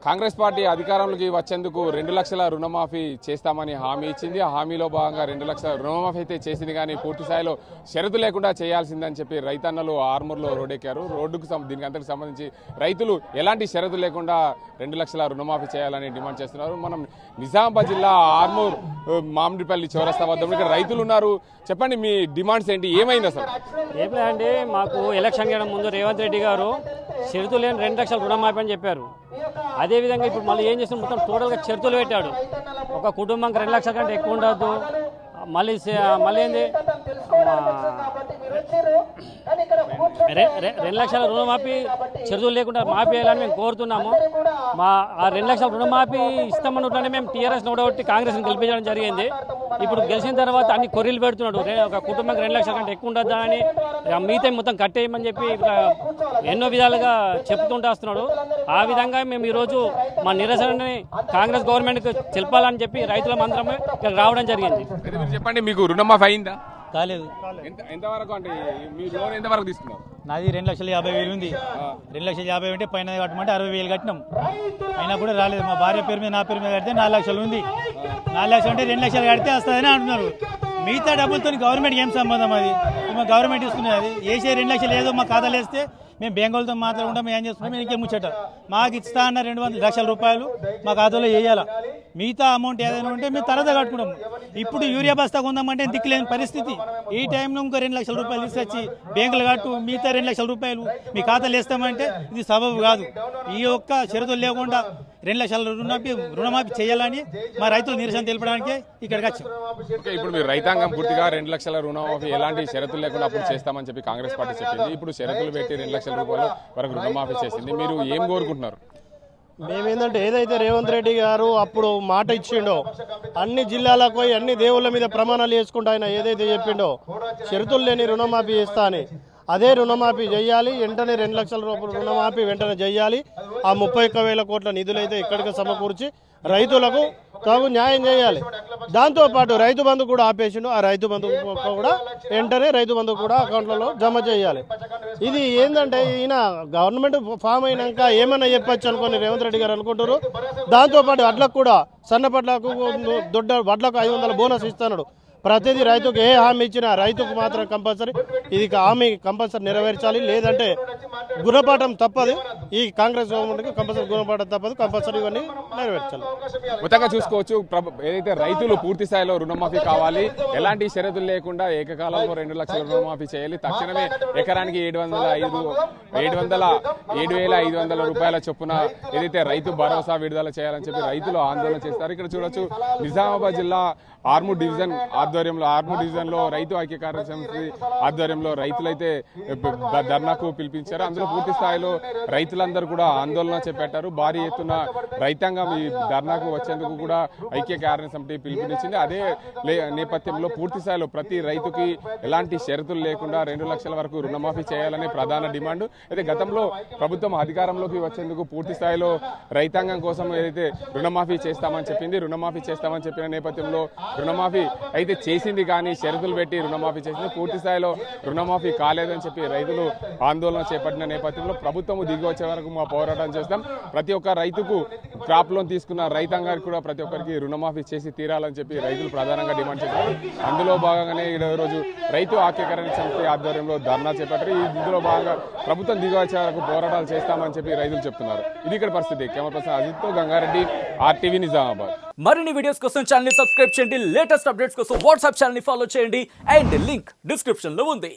Congress party అధికారంలోకి వచ్చేందుకు 2 లక్షల రుణమాఫీ చేస్తామని హామీ ఇచ్చింది. ఆ హామీలో భాగంగా 2 లక్షల రుణమాఫీ అయితే చేసింది, కానీ పూర్తి స్థాయిలో షరతు లేకుండా చేయాల్సిందని చెప్పి రైతన్నలు ఆర్మూర్లో రోడ్డెక్కారు. రోడ్డుకు దీనికి అంతకు సంబంధించి రైతులు ఎలాంటి షరతు లేకుండా 2 లక్షల రుణమాఫీ చేయాలని డిమాండ్ చేస్తున్నారు. మనం నిజామాబాద్ జిల్లా ఆర్మూర్ మామిడిపల్లి చౌరస్తా వద్ద ఇక్కడ రైతులు ఉన్నారు. చెప్పండి, మీ డిమాండ్స్ ఏంటి, ఏమైంది అసలు? ఏం లేదండి, మాకు ఎలక్షన్ చేయడం ముందు రేవంత్ రెడ్డి గారు షరతులు లేని 2 లక్షల రుణమాఫీ అని చెప్పారు. అదేవిధంగా ఇప్పుడు మళ్ళీ ఏం చేస్తాం, మొత్తం టోటల్గా షరతులు పెట్టాడు. ఒక కుటుంబానికి 2 లక్షల కంటే ఎక్కువ ఉండద్దు. మళ్ళీ ఏంది 2 లక్షల రుణమాఫీ షరతులు లేకుండా మాఫీ చేయాలని మేము కోరుతున్నాము. ఆ 2 లక్షల రుణమాఫీ ఇస్తామన్నట్లనే మేము టీఆర్ఎస్ ఓడగొట్టి కాంగ్రెస్ని గెలిపించడం జరిగింది. ఇప్పుడు గెలిచిన తర్వాత అన్ని కొర్రీలు పెడుతున్నాడు. ఒక కుటుంబానికి 2 లక్షల కంటే ఎక్కువ ఉండద్దా అని, మిగతా మొత్తం కట్టేయమని చెప్పి ఇట్లా ఎన్నో విధాలుగా చెప్తుంటూ వస్తున్నాడు. ఆ విధంగా మేము ఈరోజు మా నిరసనని కాంగ్రెస్ గవర్నమెంట్కి తెలపాలని చెప్పి రైతుల మంత్రమే ఇక్కడ రావడం జరిగింది. చెప్పండి, మీకు రుణమాఫీ అయిందా? కాలేదు. ఎంతవరకు అంటే మీ లోన్ ఎంతవరకు తీసుకున్నారు? నాది 2,50,000 ఉంది. 2,50,000 ఉంటే పైన కట్టమంటే 60,000 కట్టినాం. అయినా కూడా రాలేదు. మా భార్య పేరు మీద, నా పేరు మీద కడితే 4 లక్షలు ఉంది. 4 లక్షలు అంటే 2 లక్షలు కడితే వస్తుందని అంటున్నారు. మిగతా డబ్బులతో గవర్నమెంట్కి ఏం సంబంధం? అది మా గవర్నమెంట్ ఇస్తున్నది. అది వేసే 2 లక్షలు ఏదో మా ఖాతాలు వేస్తే మేము బ్యాంకులతో మాట్లాడుకుంటాం. మేము ఏం చేస్తున్నాం, మేము ఇంకే ముచ్చట. మాకు ఇస్తా అన్న 200 లక్షల రూపాయలు మా ఖాతాలో వేయాలి. మిగతా అమౌంట్ ఏదైనా ఉంటే మేము తర్వాత కట్టుకుంటాం. ఇప్పుడు యూరియా బస్తా కొందామంటే దిక్కులేని పరిస్థితి. ఈ టైంలో ఇంకో 2 లక్షల రూపాయలు తీసుకొచ్చి బ్యాంకులు కట్టు, మిగతా 2 లక్షల రూపాయలు మీ ఖాతాలు వేస్తామంటే ఇది సబబు కాదు. ఈ ఒక్క షరతులు లేకుండా 2 లక్షల రుణమాఫీ చేయాలని మా రైతులు నిరసన తెలపడానికి ఇక్కడికి వచ్చాం. ఇప్పుడు మీరు రైతాంగం పూర్తిగా 2 లక్షల రుణమాఫీ ఎలాంటి షరతులు లేకుండా అప్పుడు చేస్తామని చెప్పి కాంగ్రెస్ పార్టీ చెప్పింది. ఇప్పుడు షరతులు పెట్టి 2 లక్షల రూపాయలు వరకు రుణమాఫీ చేసింది. మీరు ఏం కోరుకుంటున్నారు? మేమేందంటే ఏదైతే రేవంత్ రెడ్డి గారు అప్పుడు మాట ఇచ్చిండో, అన్ని జిల్లాలకు పోయి అన్ని దేవుళ్ళ మీద ప్రమాణాలు చేసుకుంటూ ఆయన ఏదైతే చెప్పిండో షరతులు లేని రుణమాఫీ చేస్తా అని, అదే రుణమాఫీ చేయాలి. వెంటనే 2 లక్షల రూపాయల రుణమాఫీ వెంటనే చేయాలి. ఆ 31,000 కోట్ల నిధులైతే ఇక్కడికి సమకూర్చి రైతులకు తగు న్యాయం చేయాలి. దాంతోపాటు రైతు బంధు కూడా ఆపేసిండు. ఆ రైతు బంధు కూడా వెంటనే రైతు బంధు కూడా అకౌంట్లలో జమ చేయాలి. ఇది ఏంటంటే ఈయన గవర్నమెంట్ ఫామ్ అయినాక ఏమైనా చెప్పచ్చు అనుకుని రేవంత్ రెడ్డి గారు అనుకుంటారు. దాంతోపాటు వడ్లకు కూడా, సన్న వడ్లకు, దొడ్డ వడ్లకు 500 బోనస్ ఇస్తున్నాడు. ప్రతిదీ రైతుకు ఏ హామీ ఇచ్చినా రైతుకు మాత్రం కంపల్సరీ ఇది హామీ కంపల్సరీ నెరవేర్చాలి. లేదంటే గుణపాఠం తప్పదు. ఈ కాంగ్రెస్ గవర్నమెంట్కి కంపల్సరీ గుణపాఠం తప్పదు. కంపల్సరీ ఇవన్నీ నెరవేర్చాలి. మొత్తంగా చూసుకోవచ్చు, ఏదైతే రైతులు పూర్తి స్థాయిలో రుణమాఫీ కావాలి, ఎలాంటి షరతులు లేకుండా ఏకకాలంలో 2 లక్షల రుణమాఫీ చేయాలి. తక్షణమే ఎకరానికి 7,500 రూపాయల చొప్పున ఏదైతే రైతు భరోసా విడుదల చేయాలని చెప్పి రైతులు ఆందోళన చేస్తారు. ఇక్కడ చూడొచ్చు, నిజామాబాద్ జిల్లా ఆర్మూర్ డివిజన్ లో రైతు ఐక్య కార్యసమితి ఆధ్వర్యంలో రైతులైతే ధర్నాకు పిలిపించారు. అందులో పూర్తి స్థాయిలో రైతులందరూ కూడా ఆందోళన చేపట్టారు. భారీ ఎత్తున రైతాంగం ఈ ధర్నాకు వచ్చేందుకు కూడా ఐక్య కార్యసమితి పిలుపునిచ్చింది. అదే నేపథ్యంలో పూర్తి స్థాయిలో ప్రతి రైతుకి ఎలాంటి షరతులు లేకుండా 2 లక్షల వరకు రుణమాఫీ చేయాలని ప్రధాన డిమాండ్. అయితే గతంలో ప్రభుత్వం అధికారంలోకి వచ్చేందుకు పూర్తి స్థాయిలో రైతాంగం కోసం ఏదైతే రుణమాఫీ చేస్తామని చెప్పిన నేపథ్యంలో రుణమాఫీ అయితే చేసింది, కానీ షరతులు పెట్టి రుణమాఫీ చేసింది. పూర్తి స్థాయిలో రుణమాఫీ కాలేదని చెప్పి రైతులు ఆందోళన చేపట్టిన నేపథ్యంలో ప్రభుత్వం దిగి వచ్చే వరకు మా పోరాటం చేస్తాం. ప్రతి ఒక్క రైతుకు క్రాప్ లోన్ తీసుకున్న రైతాంగానికి కూడా ప్రతి ఒక్కరికి రుణమాఫీ చేసి తీరాలని చెప్పి రైతులు ప్రధానంగా డిమాండ్ చేశారు. అందులో భాగంగానే ఈరోజు రైతు ఐక్యకరణ సమితి ఆధ్వర్యంలో ధర్నా చేపట్టారు. ఇందులో భాగంగా ప్రభుత్వం దిగి వచ్చే వరకు పోరాటాలు చేస్తామని చెప్పి రైతులు చెప్తున్నారు. ఇది ఇక్కడ పరిస్థితి. కెమెరా పర్సన్ అజిత్తో గంగారెడ్డి, RTV నిజామాబాద్. మరిన్ని వీడియోస్ కోసం ఛానల్ ని సబ్స్క్రైబ్ చేయండి. లేటెస్ట్ అప్డేట్స్ కోసం వాట్సాప్ ఛానల్ ని ఫాలో చేయండి. అండ్ లింక్ డిస్క్రిప్షన్ లో ఉంది.